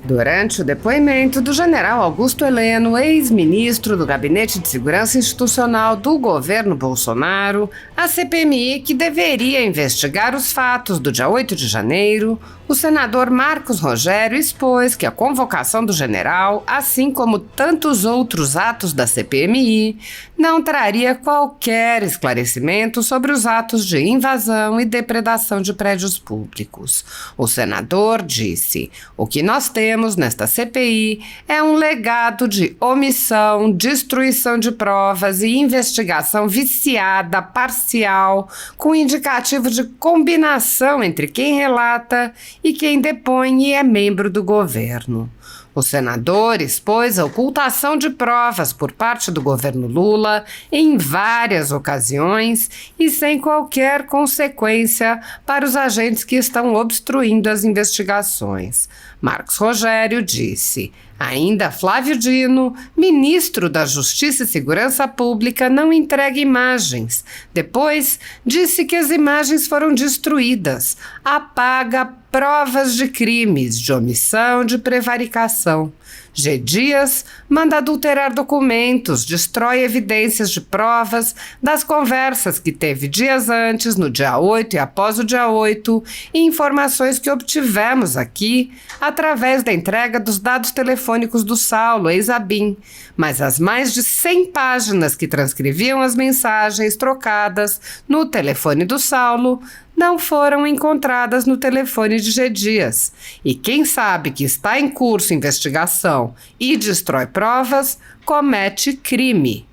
Durante o depoimento do general Augusto Heleno, ex-ministro do Gabinete de Segurança Institucional do governo Bolsonaro, a CPMI, que deveria investigar os fatos do dia 8 de janeiro, o senador Marcos Rogério expôs que a convocação do general, assim como tantos outros atos da CPMI, não traria qualquer esclarecimento sobre os atos de invasão e depredação de prédios públicos. O senador disse: "O que nós temos nesta CPI é um legado de omissão, destruição de provas e investigação viciada, parcial, com indicativo de combinação entre quem relata e quem depõe e é membro do governo." O senador expôs a ocultação de provas por parte do governo Lula em várias ocasiões e sem qualquer consequência para os agentes que estão obstruindo as investigações. Marcos Rogério disse: "Ainda Flávio Dino, ministro da Justiça e Segurança Pública, não entrega imagens. Depois, disse que as imagens foram destruídas. Apaga provas de crimes, de omissão, de prevaricação. G. Dias manda adulterar documentos, destrói evidências de provas das conversas que teve dias antes, no dia 8 e após o dia 8, e informações que obtivemos aqui através da entrega dos dados telefônicos do Saulo, ex-Abin. Mas as mais de 100 páginas que transcreviam as mensagens trocadas no telefone do Saulo não foram encontradas no telefone de G. Dias. E quem sabe que está em curso investigação e destrói provas, comete crime."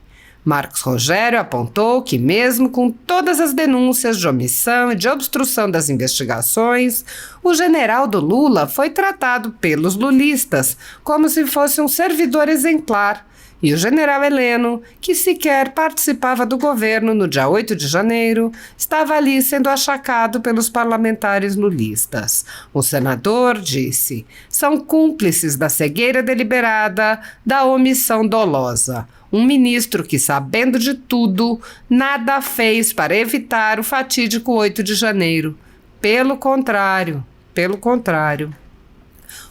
Marcos Rogério apontou que, mesmo com todas as denúncias de omissão e de obstrução das investigações, o general do Lula foi tratado pelos lulistas como se fosse um servidor exemplar. E o general Heleno, que sequer participava do governo no dia 8 de janeiro, estava ali sendo achacado pelos parlamentares lulistas. O senador disse: "São cúmplices da cegueira deliberada, da omissão dolosa. Um ministro que, sabendo de tudo, nada fez para evitar o fatídico 8 de janeiro. Pelo contrário.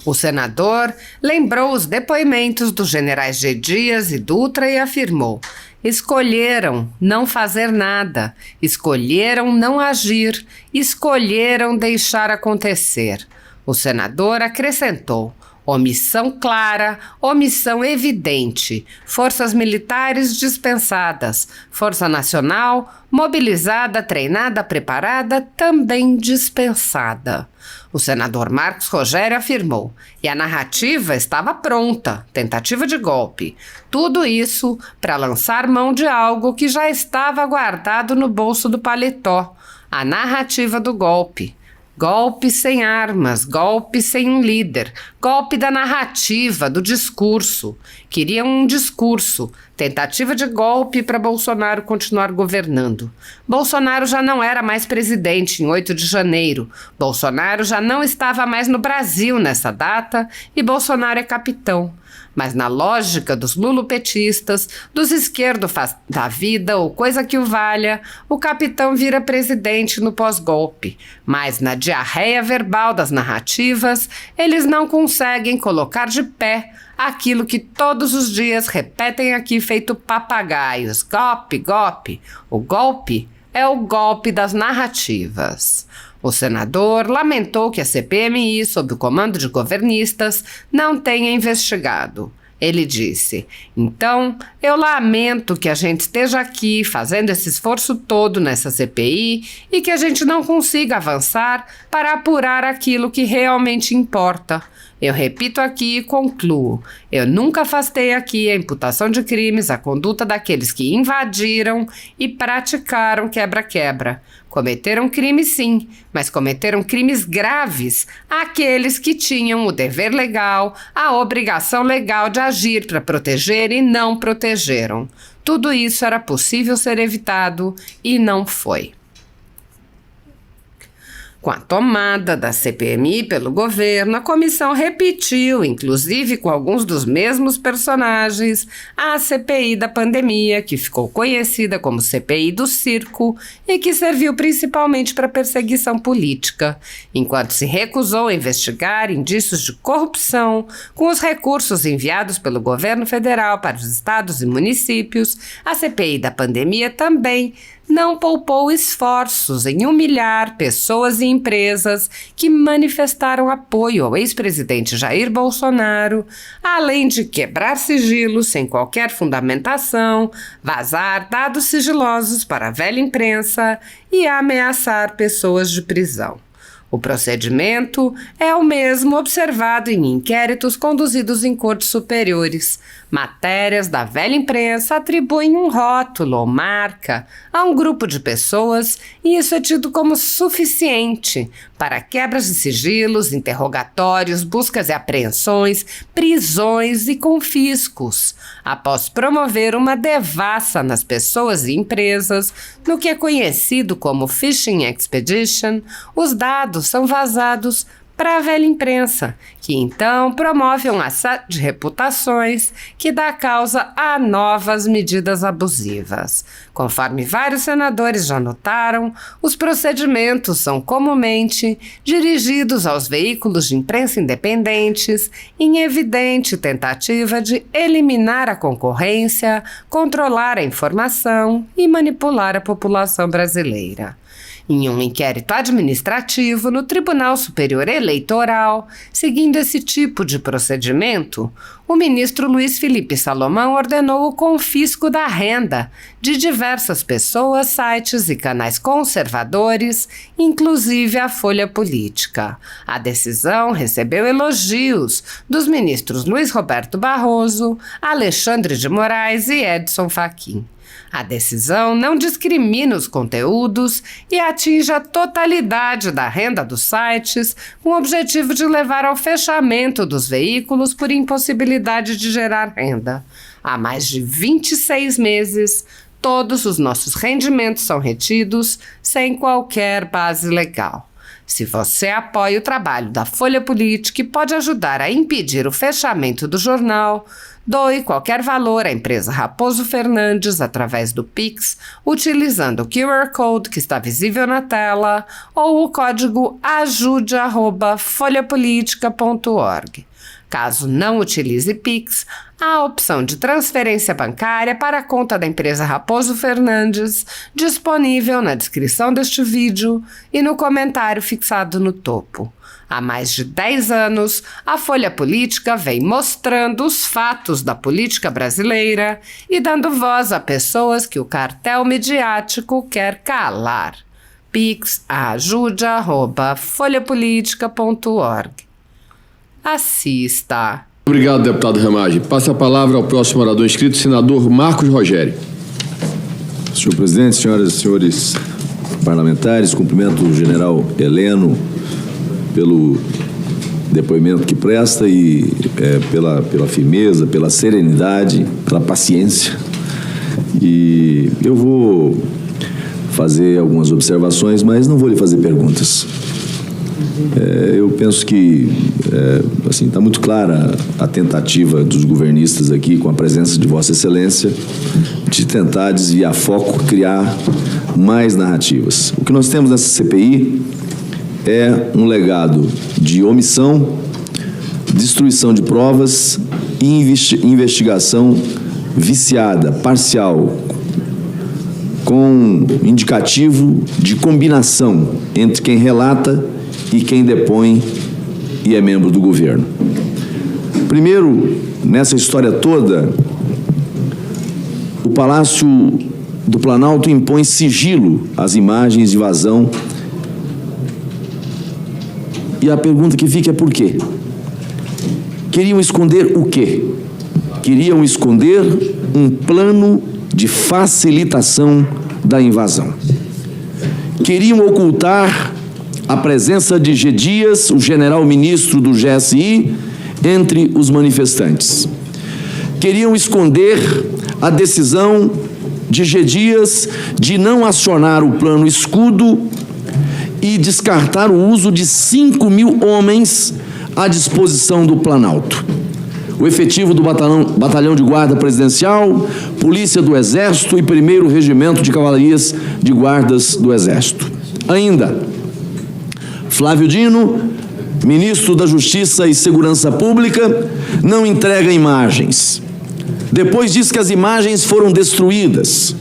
O senador lembrou os depoimentos dos generais G. Dias e Dutra e afirmou: "Escolheram não fazer nada, escolheram não agir, escolheram deixar acontecer." O senador acrescentou: "Omissão clara, omissão evidente, forças militares dispensadas, Força Nacional mobilizada, treinada, preparada, também dispensada." O senador Marcos Rogério afirmou: "E a narrativa estava pronta, tentativa de golpe. Tudo isso para lançar mão de algo que já estava guardado no bolso do paletó, a narrativa do golpe. Golpe sem armas, golpe sem um líder, golpe da narrativa, do discurso. Queriam um discurso, tentativa de golpe para Bolsonaro continuar governando. Bolsonaro já não era mais presidente em 8 de janeiro. Bolsonaro já não estava mais no Brasil nessa data e Bolsonaro é capitão. Mas na lógica dos lulopetistas, dos esquerdos da vida ou coisa que o valha, o capitão vira presidente no pós-golpe. Mas na diarreia verbal das narrativas, eles não conseguem colocar de pé aquilo que todos os dias repetem aqui feito papagaios: golpe, golpe. O golpe é o golpe das narrativas." O senador lamentou que a CPMI, sob o comando de governistas, não tenha investigado. Ele disse: "Então, eu lamento que a gente esteja aqui fazendo esse esforço todo nessa CPI e que a gente não consiga avançar para apurar aquilo que realmente importa. Eu repito aqui e concluo: eu nunca afastei aqui a imputação de crimes à conduta daqueles que invadiram e praticaram quebra-quebra. Cometeram crimes sim, mas cometeram crimes graves aqueles que tinham o dever legal, a obrigação legal de agir para proteger e não protegeram. Tudo isso era possível ser evitado e não foi." Com a tomada da CPMI pelo governo, a comissão repetiu, inclusive com alguns dos mesmos personagens, a CPI da pandemia, que ficou conhecida como CPI do circo e que serviu principalmente para perseguição política, enquanto se recusou a investigar indícios de corrupção com os recursos enviados pelo governo federal para os estados e municípios. A CPI da pandemia também não poupou esforços em humilhar pessoas e empresas que manifestaram apoio ao ex-presidente Jair Bolsonaro, além de quebrar sigilos sem qualquer fundamentação, vazar dados sigilosos para a velha imprensa e ameaçar pessoas de prisão. O procedimento é o mesmo observado em inquéritos conduzidos em cortes superiores. Matérias da velha imprensa atribuem um rótulo ou marca a um grupo de pessoas e isso é tido como suficiente para quebras de sigilos, interrogatórios, buscas e apreensões, prisões e confiscos, após promover uma devassa nas pessoas e empresas, no que é conhecido como Fishing Expedition. Os dados são vazados para a velha imprensa, que então promove um assédio de reputações que dá causa a novas medidas abusivas. Conforme vários senadores já notaram, os procedimentos são comumente dirigidos aos veículos de imprensa independentes, em evidente tentativa de eliminar a concorrência, controlar a informação e manipular a população brasileira. Em um inquérito administrativo no Tribunal Superior Eleitoral, seguindo esse tipo de procedimento, o ministro Luiz Felipe Salomão ordenou o confisco da renda de diversas pessoas, sites e canais conservadores, inclusive a Folha Política. A decisão recebeu elogios dos ministros Luiz Roberto Barroso, Alexandre de Moraes e Edson Fachin. A decisão não discrimina os conteúdos e atinge a totalidade da renda dos sites, com o objetivo de levar ao fechamento dos veículos por impossibilidade de gerar renda. Há mais de 26 meses, todos os nossos rendimentos são retidos sem qualquer base legal. Se você apoia o trabalho da Folha Política e pode ajudar a impedir o fechamento do jornal, doe qualquer valor à empresa Raposo Fernandes através do Pix, utilizando o QR Code que está visível na tela ou o código ajude@folhapolitica.org. Caso não utilize Pix, há a opção de transferência bancária para a conta da empresa Raposo Fernandes, disponível na descrição deste vídeo e no comentário fixado no topo. Há mais de 10 anos, a Folha Política vem mostrando os fatos da política brasileira e dando voz a pessoas que o cartel midiático quer calar. Pix ajude@folhapolitica.org. Assista. Obrigado, deputado Ramage. Passa a palavra ao próximo orador inscrito, senador Marcos Rogério. Senhor presidente, senhoras e senhores parlamentares, cumprimento o general Heleno pelo depoimento que presta e pela firmeza, pela serenidade, pela paciência. E eu vou fazer algumas observações, mas não vou lhe fazer perguntas. Eu penso que está muito clara a tentativa dos governistas aqui, com a presença de Vossa Excelência, de tentar desviar foco, criar mais narrativas. O que nós temos nessa CPI é um legado de omissão, destruição de provas e investigação viciada, parcial, com indicativo de combinação entre quem relata e quem depõe e é membro do governo. Primeiro, nessa história toda, o Palácio do Planalto impõe sigilo às imagens de vazão. E a pergunta que fica é por quê? Queriam esconder o quê? Queriam esconder um plano de facilitação da invasão. Queriam ocultar a presença de G. Dias, o general-ministro do GSI, entre os manifestantes. Queriam esconder a decisão de G. Dias de não acionar o plano escudo e descartar o uso de 5.000 homens à disposição do Planalto. O efetivo do Batalhão de Guarda Presidencial, Polícia do Exército e 1º Regimento de Cavalarias de Guardas do Exército. Ainda, Flávio Dino, ministro da Justiça e Segurança Pública, não entrega imagens. Depois diz que as imagens foram destruídas.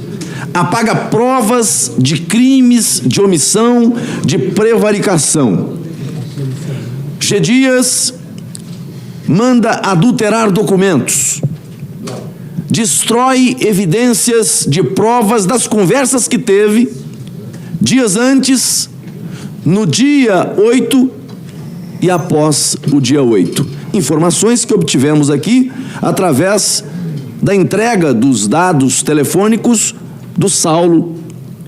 Apaga provas de crimes de omissão, de prevaricação. G. Dias manda adulterar documentos. Destrói evidências de provas das conversas que teve dias antes, no dia 8 e após o dia 8. Informações que obtivemos aqui através da entrega dos dados telefônicos do Saulo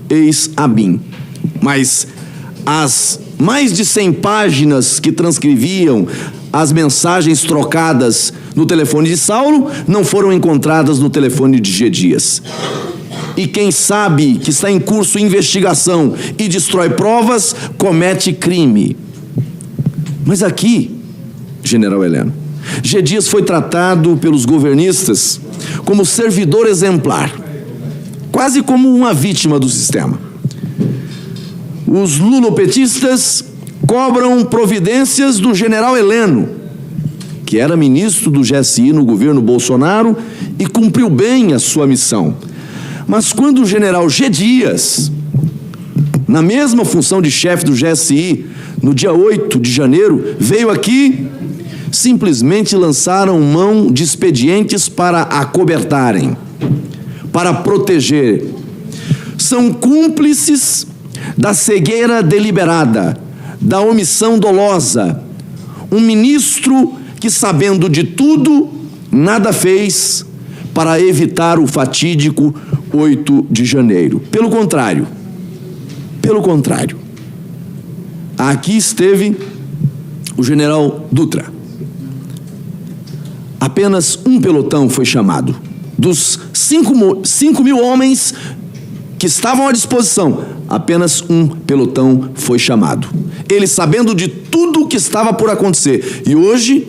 ex-Abin. Mas as mais de 100 páginas que transcreviam as mensagens trocadas no telefone de Saulo não foram encontradas no telefone de G. Dias. E quem sabe que está em curso investigação e destrói provas, comete crime. Mas aqui, General Heleno, G. Dias foi tratado pelos governistas como servidor exemplar, quase como uma vítima do sistema. Os lulopetistas cobram providências do general Heleno, que era ministro do GSI no governo Bolsonaro e cumpriu bem a sua missão. Mas quando o general G. Dias, na mesma função de chefe do GSI, no dia 8 de janeiro, veio aqui, simplesmente lançaram mão de expedientes para acobertarem, para proteger. São cúmplices da cegueira deliberada, da omissão dolosa. Um ministro que, sabendo de tudo, nada fez para evitar o fatídico 8 de janeiro. Pelo contrário, aqui esteve o general Dutra. Apenas um pelotão foi chamado. Dos 5.000 homens que estavam à disposição, apenas um pelotão foi chamado. Ele sabendo de tudo o que estava por acontecer. E hoje,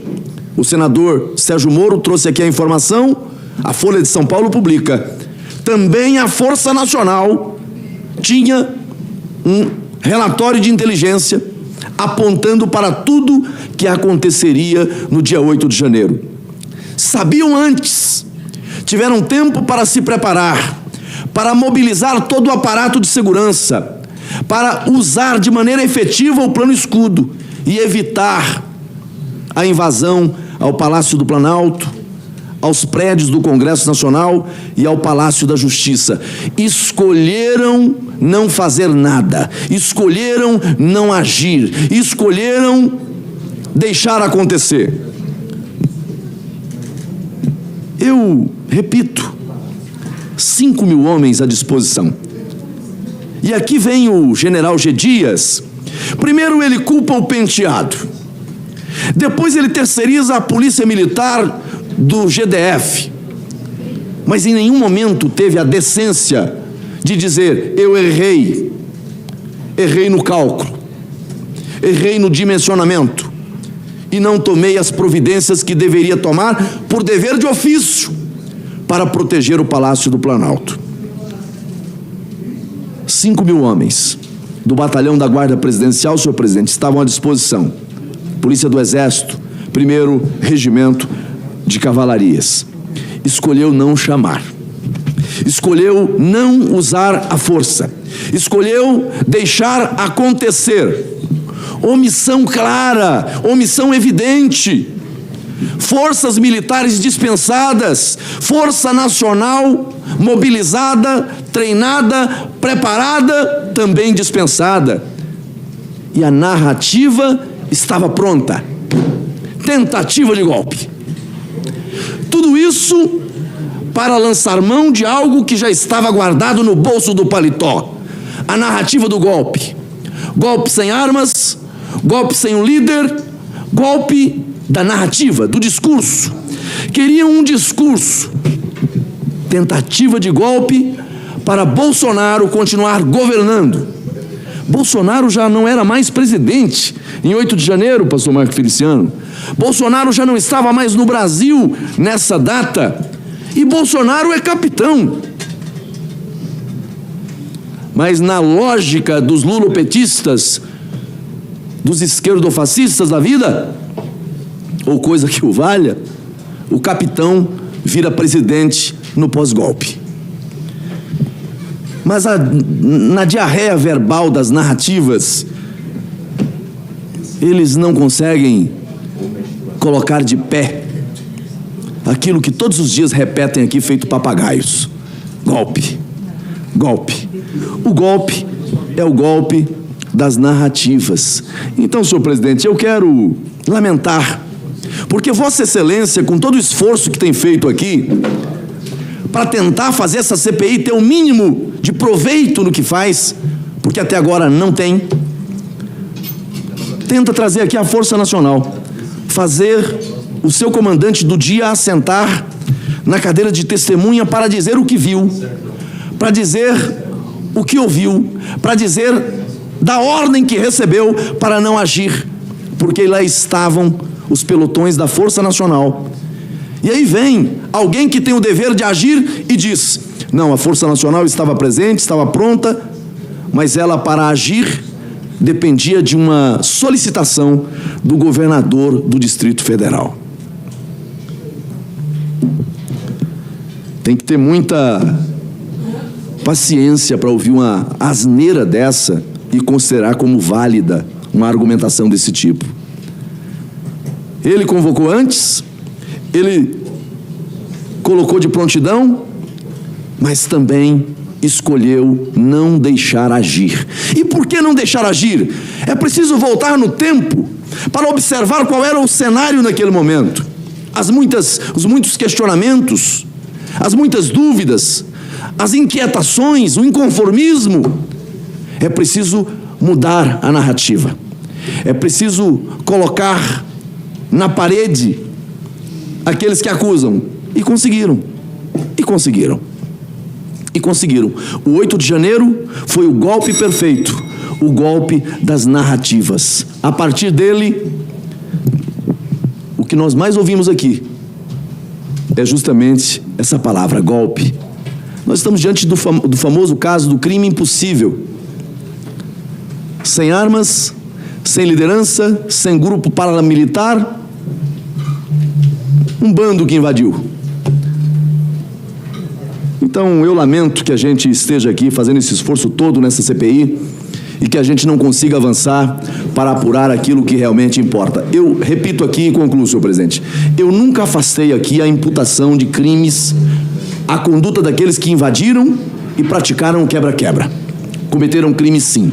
o senador Sérgio Moro trouxe aqui a informação, a Folha de São Paulo publica. Também a Força Nacional tinha um relatório de inteligência apontando para tudo que aconteceria no dia 8 de janeiro. Sabiam antes, tiveram tempo para se preparar, para mobilizar todo o aparato de segurança, para usar de maneira efetiva o Plano Escudo e evitar a invasão ao Palácio do Planalto, aos prédios do Congresso Nacional e ao Palácio da Justiça. Escolheram não fazer nada, escolheram não agir, escolheram deixar acontecer. Eu repito, 5.000 homens à disposição. E aqui vem o general G. Dias. Primeiro ele culpa o Penteado. Depois ele terceiriza a polícia militar do GDF. Mas em nenhum momento teve a decência de dizer: eu errei. Errei no cálculo. Errei no dimensionamento. E não tomei as providências que deveria tomar por dever de ofício para proteger o Palácio do Planalto. 5.000 homens do Batalhão da Guarda Presidencial, senhor presidente, estavam à disposição. Polícia do Exército, 1º Regimento de Cavalarias. Escolheu não chamar. Escolheu não usar a força. Escolheu deixar acontecer. Omissão clara, omissão evidente. Forças militares dispensadas, Força Nacional mobilizada, treinada, preparada, também dispensada. E a narrativa estava pronta. Tentativa de golpe. Tudo isso para lançar mão de algo que já estava guardado no bolso do paletó. A narrativa do golpe. Golpe sem armas, golpe sem um líder, golpe da narrativa, do discurso. Queriam um discurso. Tentativa de golpe para Bolsonaro continuar governando, Bolsonaro já não era mais presidente. Em 8 de janeiro, pastor Marco Feliciano, Bolsonaro já não estava mais no Brasil nessa data. E Bolsonaro é capitão. Mas na lógica dos lulopetistas, dos esquerdofascistas da vida, ou coisa que o valha, o capitão vira presidente no pós-golpe. Mas na diarreia verbal das narrativas, eles não conseguem colocar de pé aquilo que todos os dias repetem aqui, feito papagaios: golpe, golpe. O golpe é o golpe das narrativas. Então, senhor presidente, eu quero lamentar, porque Vossa Excelência, com todo o esforço que tem feito aqui, para tentar fazer essa CPI ter o mínimo de proveito no que faz, porque até agora não tem, tenta trazer aqui a Força Nacional, fazer o seu comandante do dia assentar na cadeira de testemunha para dizer o que viu, para dizer o que ouviu, para dizer da ordem que recebeu para não agir, porque lá estavam os pelotões da Força Nacional. E aí vem alguém que tem o dever de agir e diz: não, a Força Nacional estava presente, estava pronta, mas ela, para agir, dependia de uma solicitação do governador do Distrito Federal. Tem que ter muita paciência para ouvir uma asneira dessa e considerar como válida uma argumentação desse tipo. Ele convocou antes, ele colocou de prontidão, mas também escolheu não deixar agir. E por que não deixar agir? É preciso voltar no tempo para observar qual era o cenário naquele momento. Os muitos questionamentos, as muitas dúvidas, as inquietações, o inconformismo. É preciso mudar a narrativa. É preciso colocar na parede aqueles que acusam. E conseguiram. E conseguiram. E conseguiram. O 8 de janeiro foi o golpe perfeito. O golpe das narrativas. A partir dele, o que nós mais ouvimos aqui é justamente essa palavra, golpe. Nós estamos diante do famoso caso do crime impossível. Sem armas, sem liderança, sem grupo paramilitar, um bando que invadiu. Então, eu lamento que a gente esteja aqui fazendo esse esforço todo nessa CPI e que a gente não consiga avançar para apurar aquilo que realmente importa. Eu repito aqui e concluo, senhor presidente, eu nunca afastei aqui a imputação de crimes, a conduta daqueles que invadiram e praticaram o quebra-quebra. Cometeram crimes, sim.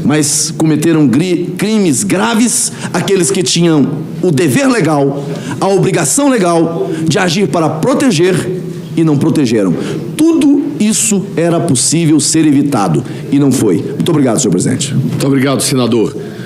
Mas cometeram crimes graves aqueles que tinham o dever legal, a obrigação legal de agir para proteger e não protegeram. Tudo isso era possível ser evitado e não foi. Muito obrigado, senhor presidente. Muito obrigado, senador.